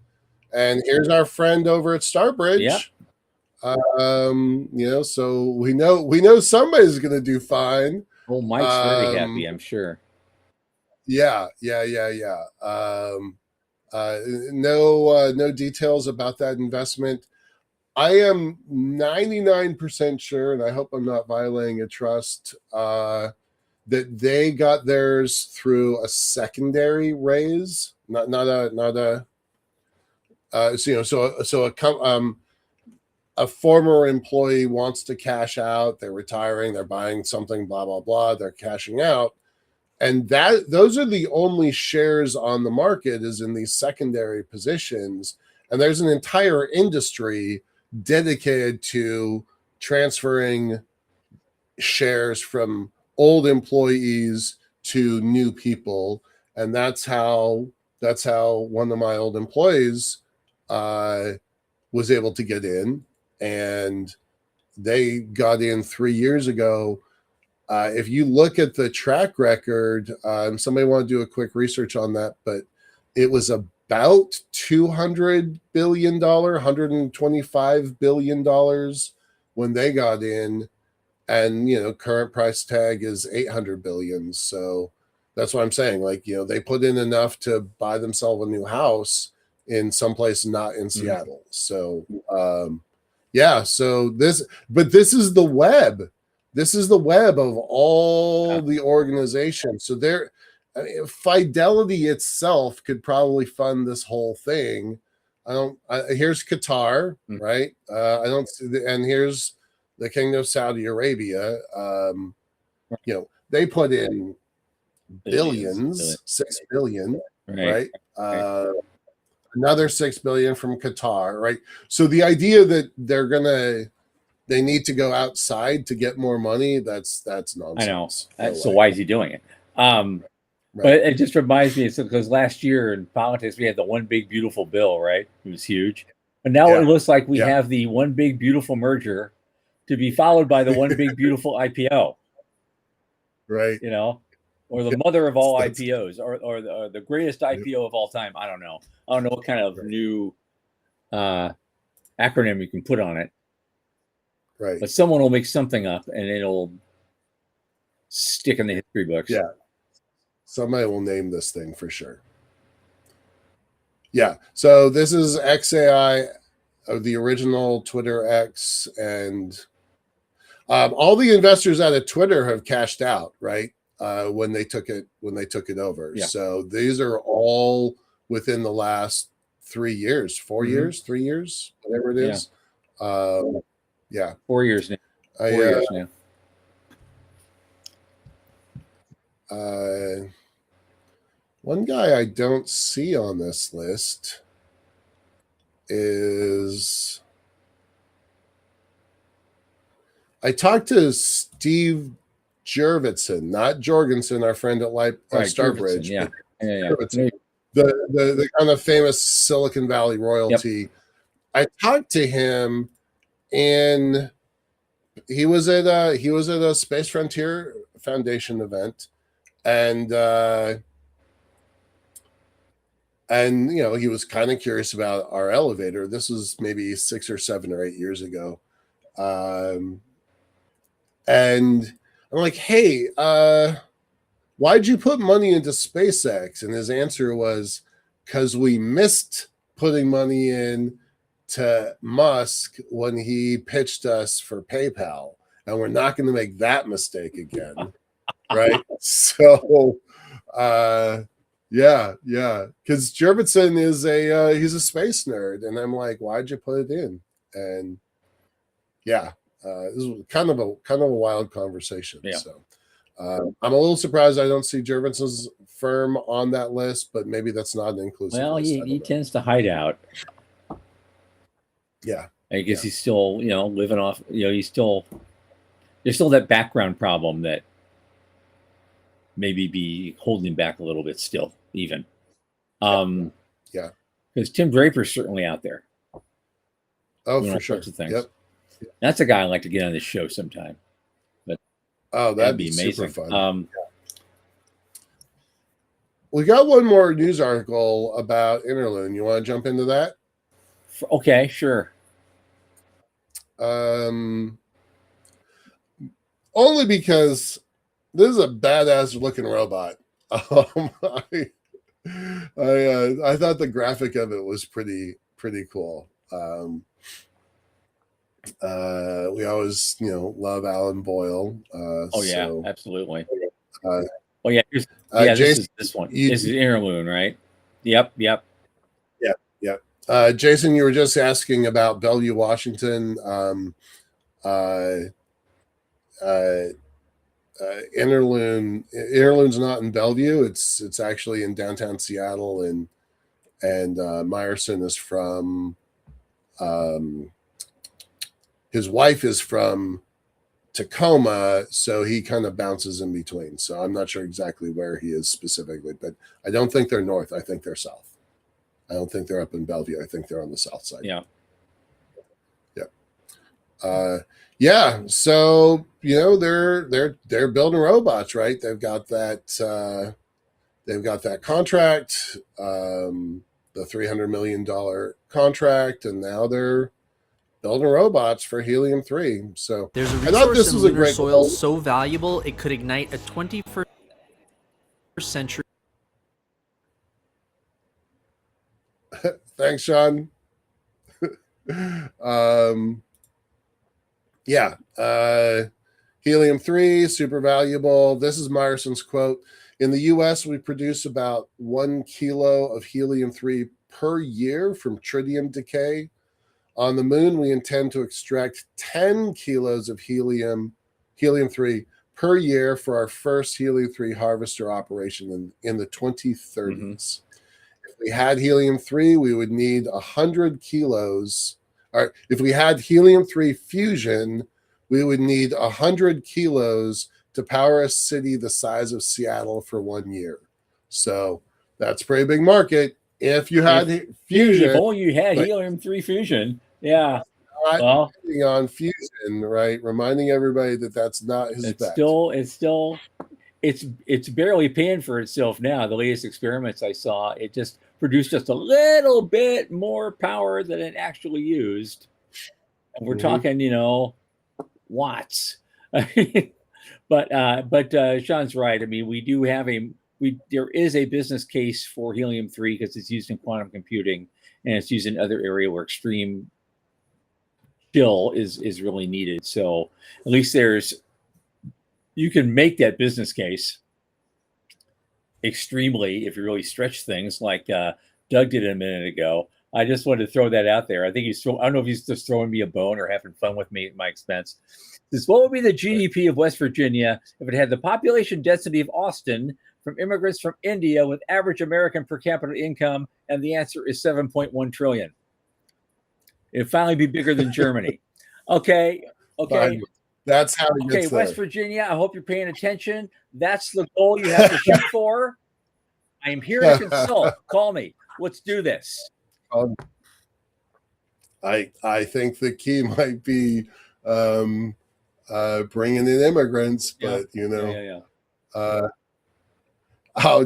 And here's our friend over at Starbridge. Yep. So we know somebody's going to do fine. Oh, Mike's very happy, I'm sure. Yeah. No details about that investment. I am 99% sure, and I hope I'm not violating a trust, that they got theirs through a secondary raise, a former employee wants to cash out, they're retiring, they're buying something, blah blah blah, they're cashing out. And those are the only shares on the market is in these secondary positions. And there's an entire industry dedicated to transferring shares from old employees to new people. And that's how one of my old employees was able to get in. And they got in 3 years ago. If you look at the track record, somebody want to do a quick research on that, but it was about $200 billion, $125 billion when they got in. And, current price tag is 800 billion. So that's what I'm saying. Like, they put in enough to buy themselves a new house in someplace not in Seattle. So, so this is the web. This is the web of all the organizations. So Fidelity itself could probably fund this whole thing. Here's Qatar, right? I don't see and here's the Kingdom of Saudi Arabia. They put in billions, 6 billion, right? Another 6 billion from Qatar, right? So the idea that they need to go outside to get more money, that's nonsense. I know. So why is he doing it? But it just reminds me, because last year in politics we had the one big beautiful bill, right? It was huge. But now it looks like we have the one big beautiful merger to be followed by the one big beautiful IPO, right? Or the mother of all IPOs, or the greatest IPO of all time. I don't know what kind of new acronym you can put on it, right? But someone will make something up and it'll stick in the history books. Yeah, somebody will name this thing for sure. Yeah, so this is XAI, the original Twitter X, and all the investors out of Twitter have cashed out, right? When they took it over. Yeah. So these are all within the last 3 years, 4 years, 3 years, whatever it is. 4 years now. 4 years now. One guy I don't see on this list is I talked to Steve Jurvetson, not Jorgensen, our friend at Starbridge. Yeah. The kind of famous Silicon Valley royalty. Yep. I talked to him, and he was at a Space Frontier Foundation event, and he was kind of curious about our elevator. This was maybe 6 or 7 or 8 years ago, and I'm like, hey, why'd you put money into SpaceX? And his answer was, because we missed putting money in to Musk when he pitched us for PayPal, and we're not going to make that mistake again. Right? So, because Jurvetson is he's a space nerd, and I'm like, why'd you put it in? And this was kind of a wild conversation. Yeah. So I'm a little surprised I don't see Jurvetson's firm on that list, but maybe that's not an inclusive list. He tends to hide out. Yeah. I guess he's still, living off, there's still that background problem that maybe be holding him back a little bit still, even. Because Tim Draper's certainly out there. Oh, for sure. Things. Yep. That's a guy I'd like to get on this show sometime. But that'd be amazing. Super fun. We got one more news article about Interloon. You want to jump into that? Okay, sure. Only because this is a badass looking robot. I thought the graphic of it was pretty cool. We always, love Alan Boyle. Absolutely. Jason, this one. This is Interloon, right? Yep. Jason, you were just asking about Bellevue, Washington. Interloon's not in Bellevue. It's actually in downtown Seattle, and Meyerson is from. His wife is from Tacoma, so he kind of bounces in between. So I'm not sure exactly where he is specifically, but I don't think they're north. I think they're south. I don't think they're up in Bellevue. I think they're on the south side. Yeah. Yeah, so they're building robots, right? They've got that contract, the $300 million contract, and now they're building robots for helium-3. So there's a I thought resource this in was a lunar great soil quote. so valuable it could ignite a 21st century. Thanks, Sean. Yeah, helium-3, super valuable. This is Meyerson's quote. In the US, we produce about 1 kilo of helium-3 per year from tritium decay. On the moon, we intend to extract 10 kilos of helium-3 per year for our first helium-3 harvester operation in the 2030s. Mm-hmm. If we had helium-3, we would need 100 kilos. Or if we had helium-3 fusion, we would need 100 kilos to power a city the size of Seattle for 1 year. So that's a pretty big market. If you had fusion, if only you had helium-3 fusion. Yeah. Well, on fusion, right? Reminding everybody that that's not his bet. It's barely paying for itself now. The latest experiments I saw, it just produced just a little bit more power than it actually used. And we're talking, watts. But Sean's right. I mean, we do have there is a business case for helium-3 because it's used in quantum computing and it's used in other area where extreme chill is really needed. So at least you can make that business case extremely if you really stretch things like Doug did a minute ago. I just wanted to throw that out there. I think I don't know if he's just throwing me a bone or having fun with me at my expense. What would be the GDP of West Virginia if it had the population density of Austin from immigrants from India with average American per capita income? And the answer is 7.1 trillion. It'd finally be bigger than Germany. Okay. Fine. That's how it gets there. West Virginia, I hope you're paying attention. That's the goal you have to shoot for. I am here to consult. Call me. Let's do this. I think the key might be bringing in immigrants, but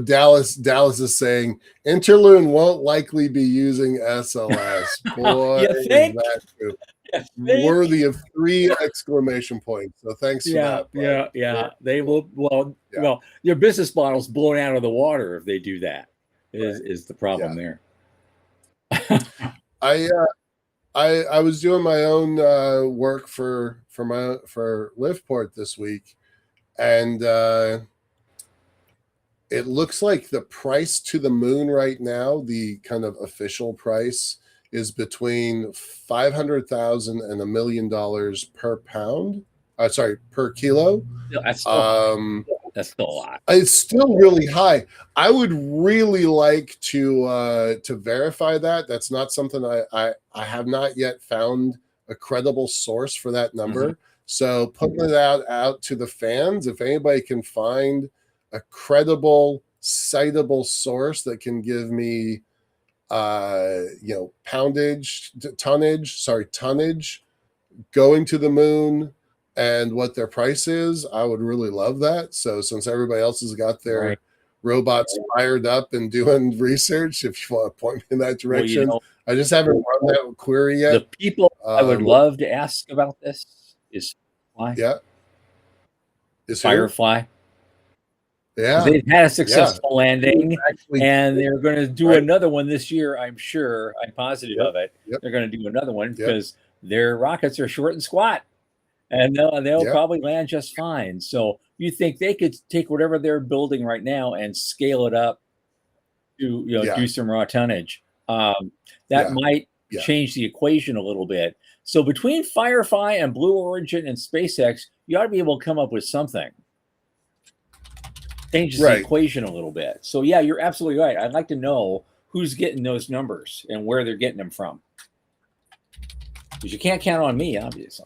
Dallas is saying Interloon won't likely be using SLS. Boy, is that true. Worthy of 3 exclamation points. So thanks for that. Yeah. They will. Well, your business model's blown out of the water if they do that. Is the problem there? I was doing my own work for Liftport this week, and it looks like the price to the moon right now, the kind of official price, is between $500,000 and $1 million per pound. Per kilo. That's still a lot. It's still really high. I would really like to verify that. That's not something I have not yet found a credible source for that number. Mm-hmm. So putting it out to the fans, if anybody can find a credible, citable source that can give me tonnage going to the moon and what their price is, I would really love that. So since everybody else has got their robots fired up and doing research, if you want to point me in that direction, I just haven't run that query yet. The people I would love to ask about this is Firefly. Yeah. Is Firefly. Yeah. They've had a successful landing, and they're going to do another one this year, I'm sure. I'm positive of it. Yep. They're going to do another one because their rockets are short and squat, and they'll probably land just fine. So you think they could take whatever they're building right now and scale it up to do some raw tonnage. That might change the equation a little bit. So between Firefly and Blue Origin and SpaceX, you ought to be able to come up with something. Changes the equation a little bit. So yeah, you're absolutely right. I'd like to know who's getting those numbers and where they're getting them from. Because you can't count on me, obviously.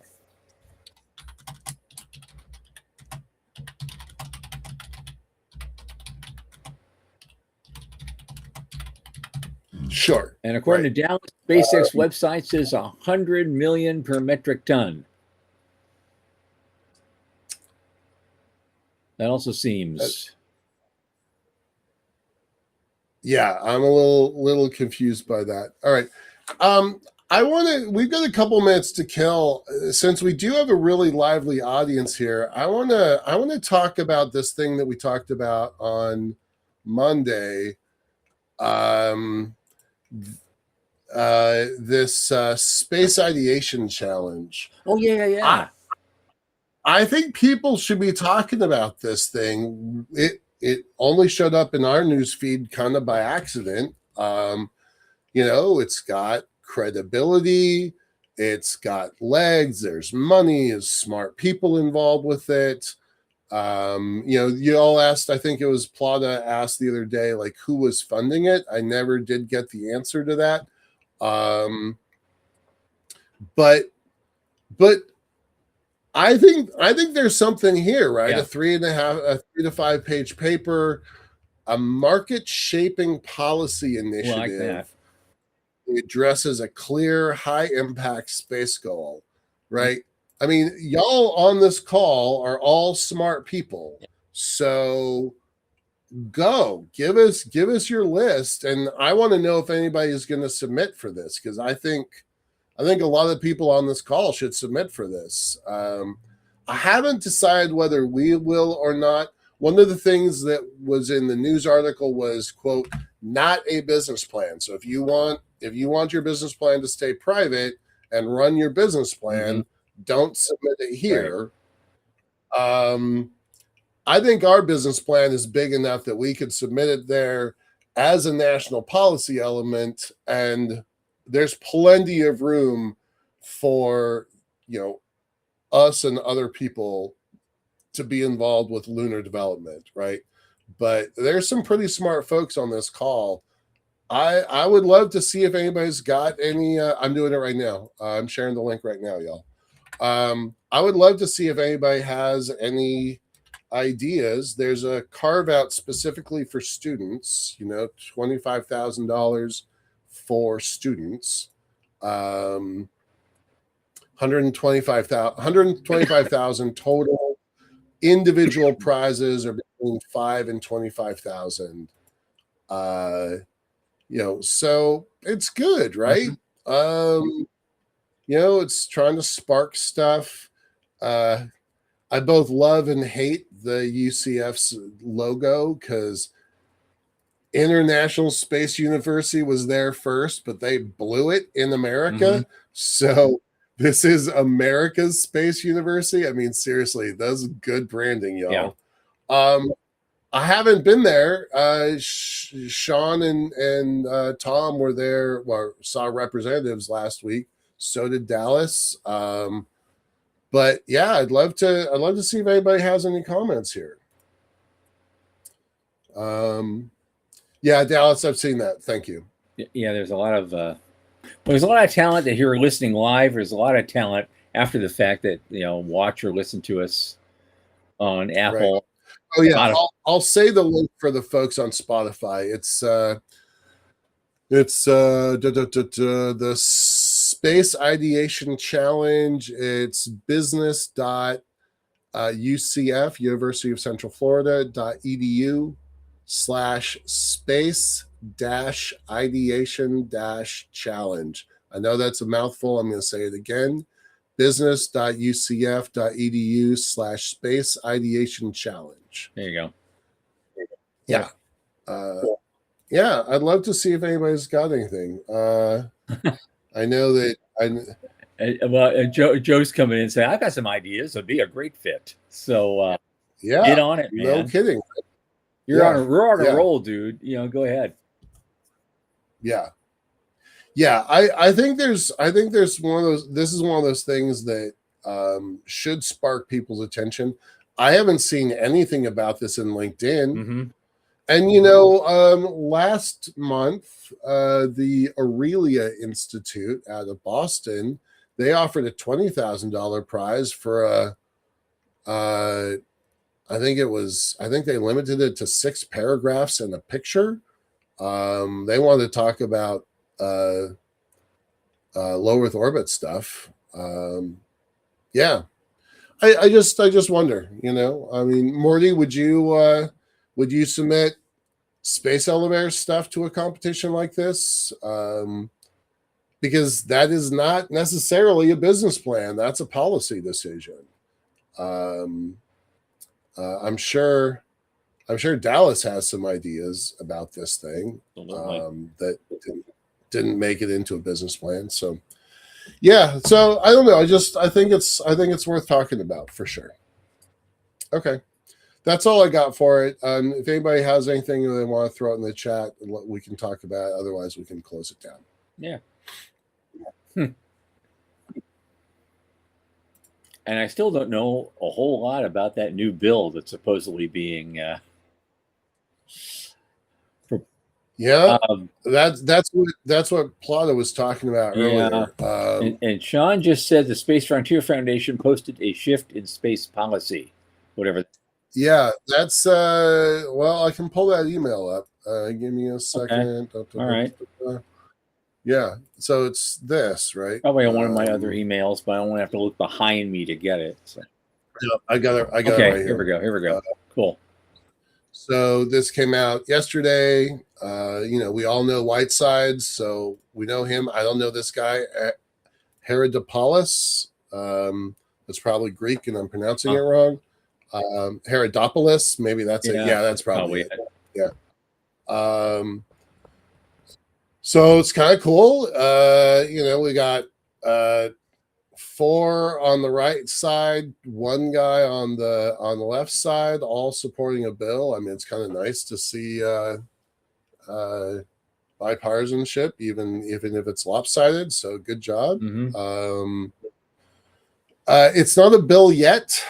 Sure. And according to Dallas, SpaceX website says 100 million per metric ton. That also seems. Yeah, I'm a little confused by that. All right. We've got a couple minutes to kill. Since we do have a really lively audience here, I want to talk about this thing that we talked about on Monday. This space ideation challenge. Oh yeah. I think people should be talking about this thing. It only showed up in our news feed kind of by accident. It's got credibility, it's got legs, there's money, there's smart people involved with it. You all asked, I think it was Plata asked the other day, like, who was funding it. I never did get the answer to that. But I think there's something here, right? Yeah. A 3 to 5 page paper, a market shaping policy initiative. Like that. It addresses a clear, high impact space goal, right? I mean, y'all on this call are all smart people. So give us your list. And I want to know if anybody is going to submit for this, because I think a lot of people on this call should submit for this. I haven't decided whether we will or not. One of the things that was in the news article was, quote, not a business plan. So if you want your business plan to stay private and run your business plan, don't submit it here. Right. I think our business plan is big enough that we could submit it there as a national policy element, and there's plenty of room for, us and other people to be involved with lunar development, right? But there's some pretty smart folks on this call. I would love to see if anybody's got any. I'm doing it right now. I'm sharing the link right now, y'all. I would love to see if anybody has any ideas. There's a carve out specifically for students, $25,000 for students. 125,000 total. Individual prizes are between 5 and 25,000. So it's good, right? It's trying to spark stuff. I both love and hate the UCF's logo, because International Space University was there first, but they blew it in America. So this is America's Space University. I mean, seriously, that's good branding, y'all. Yeah. I haven't been there. Sean and Tom were there, saw representatives last week. So did Dallas. But yeah, I'd love to see if anybody has any comments here. Yeah, Dallas, I've seen that. Thank you. Yeah, there's a lot of talent that you're listening live. There's a lot of talent after the fact that watch or listen to us on Apple. Right. Oh yeah, I'll say the link for the folks on Spotify. It's the Space Ideation Challenge. It's business.ucf, University of Central Florida.edu/space-ideation-challenge. I know that's a mouthful. I'm going to say it again. business.ucf.edu/space-ideation-challenge. There you go. Yeah. Yeah, I'd love to see if anybody's got anything. I know that Joe's coming in and saying, I've got some ideas. It'd be a great fit. So yeah, get on it, man. No kidding. We're on a roll, dude. Go ahead. Yeah. I think there's one of those. This is one of those things that should spark people's attention. I haven't seen anything about this in LinkedIn. And last month, the Aurelia Institute out of Boston, they offered a $20,000 prize for I think they limited it to 6 paragraphs and a picture. They wanted to talk about low Earth orbit stuff. Yeah. I just wonder, I mean, Morty, would you submit space elevator stuff to a competition like this? Because that is not necessarily a business plan. That's a policy decision. Um, I'm sure Dallas has some ideas about this thing that didn't make it into a business plan. So yeah, so I don't know. I think it's worth talking about for sure. Okay, that's all I got for it. If anybody has anything they want to throw it in the chat, we can talk about it. Otherwise, we can close it down. Yeah. And I still don't know a whole lot about that new bill that's supposedly being. Yeah, that's what Plata was talking about earlier. And Sean just said the Space Frontier Foundation posted a shift in space policy, whatever. Yeah, that's well, I can pull that email up. Give me a second. Okay. All right. Yeah, so it's this, right? Probably on one of my other emails, but I don't want to have to look behind me to get it. So. Yeah, I got it. Okay, it right here. Here we go. Cool. So this came out yesterday. We all know Whitesides, so we know him. I don't know this guy, Herodopoulos. That's probably Greek, and I'm pronouncing it wrong. Herodopoulos, maybe that's it. Yeah, that's probably it. Yeah. So it's kind of cool. We got 4 on the right side, 1 guy on the left side, all supporting a bill. I mean, it's kind of nice to see bipartisanship, even if it's lopsided. So good job. Mm-hmm. It's not a bill yet.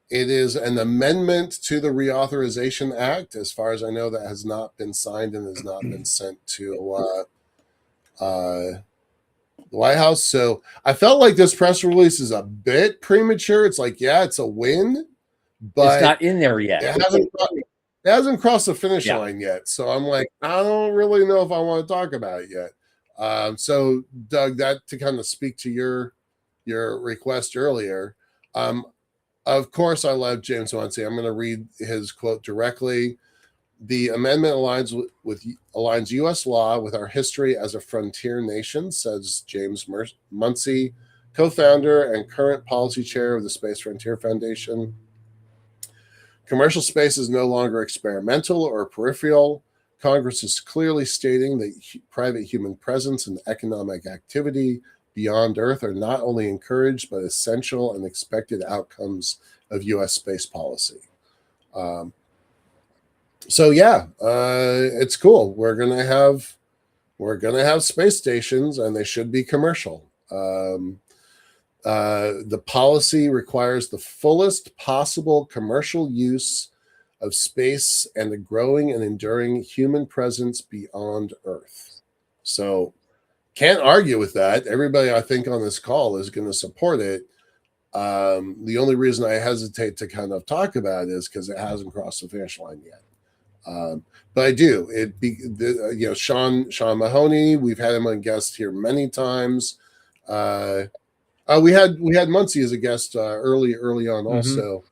It is an amendment to the Reauthorization Act. As far as I know, that has not been signed and has not been sent to the White House. So I felt like this press release is a bit premature. It's like, yeah, it's a win, but it's not in there yet. It hasn't crossed the finish line yet. So I'm like, I don't really know if I want to talk about it yet. So Doug, that to kind of speak to your request earlier. Of course, I love James Munsey. I'm going to read his quote directly. The amendment aligns U.S. law with our history as a frontier nation, says James Munsey, co-founder and current policy chair of the Space Frontier Foundation. Commercial space is no longer experimental or peripheral. Congress is clearly stating that private human presence and economic activity beyond Earth are not only encouraged, but essential and expected outcomes of U.S. space policy. So yeah, it's cool. We're gonna have space stations, and they should be commercial. The policy requires the fullest possible commercial use of space and a growing and enduring human presence beyond Earth. So can't argue with that. Everybody I think on this call is going to support it. The only reason I hesitate to kind of talk about it is because it hasn't crossed the finish line yet. But I do. Sean Mahoney, we've had him on guest here many times. We had Munsey as a guest early on also.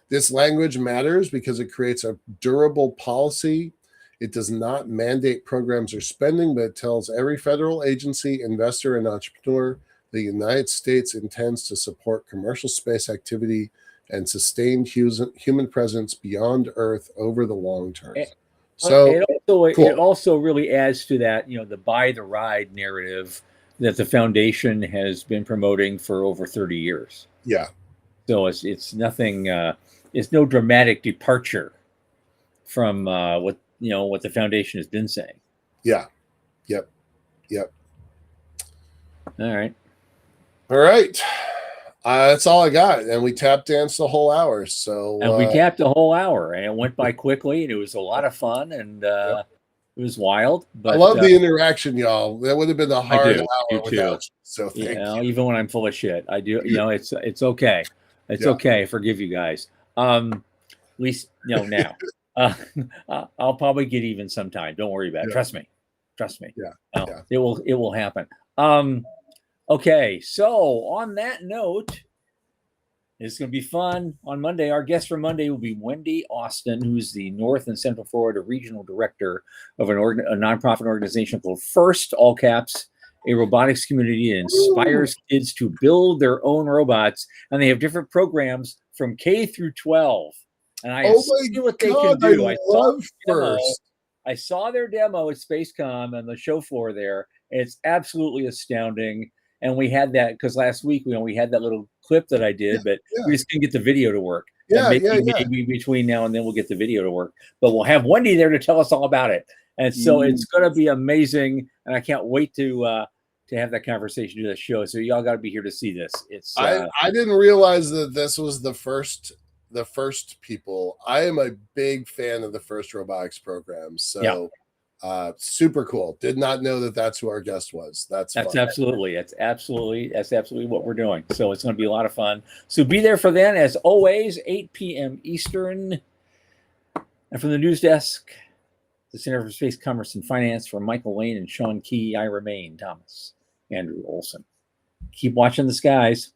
This language matters because it creates a durable policy. It does not mandate programs or spending, but it tells every federal agency, investor, and entrepreneur the United States intends to support commercial space activity and sustained human presence beyond Earth over the long term. It also really adds to that, the buy the ride narrative that the foundation has been promoting for over 30 years. Yeah. So it's nothing. It's no dramatic departure from what the foundation has been saying. Yeah. Yep. All right. That's all I got, and we tap danced the whole hour. So we tapped the whole hour, and it went by quickly, and it was a lot of fun, and it was wild. But I love the interaction, y'all. That would have been a hard hour without you. So thank you. Even when I'm full of shit, I do. It's okay. It's okay. Forgive you guys. At least now. I'll probably get even sometime. Don't worry about it. Trust me. Yeah. It will happen. Okay, so on that note, it's going to be fun. On Monday, our guest for Monday will be Wendy Austin, who's the North and Central Florida Regional Director of a nonprofit organization called FIRST, all caps, a robotics community that inspires kids to build their own robots. And they have different programs from K through 12. And I have seen what they can do. I love FIRST. I saw their demo at SpaceCom on the show floor there. And it's absolutely astounding. And we had that because last week we had that little clip that I did, but we just couldn't get the video to work. Maybe between now and then we'll get the video to work. But we'll have Wendy there to tell us all about it. And so it's going to be amazing. And I can't wait to have that conversation, do the show. So y'all got to be here to see this. It's I didn't realize that this was the first people. I am a big fan of the FIRST robotics program. So super cool. Did not know that that's who our guest was. That's absolutely what we're doing. So it's going to be a lot of fun. So be there for then, as always, 8 p.m. Eastern. And from the news desk, the Center for Space Commerce and Finance, for Michael Lane and Sean Key, I remain Thomas Andrew Olson. Keep watching the skies.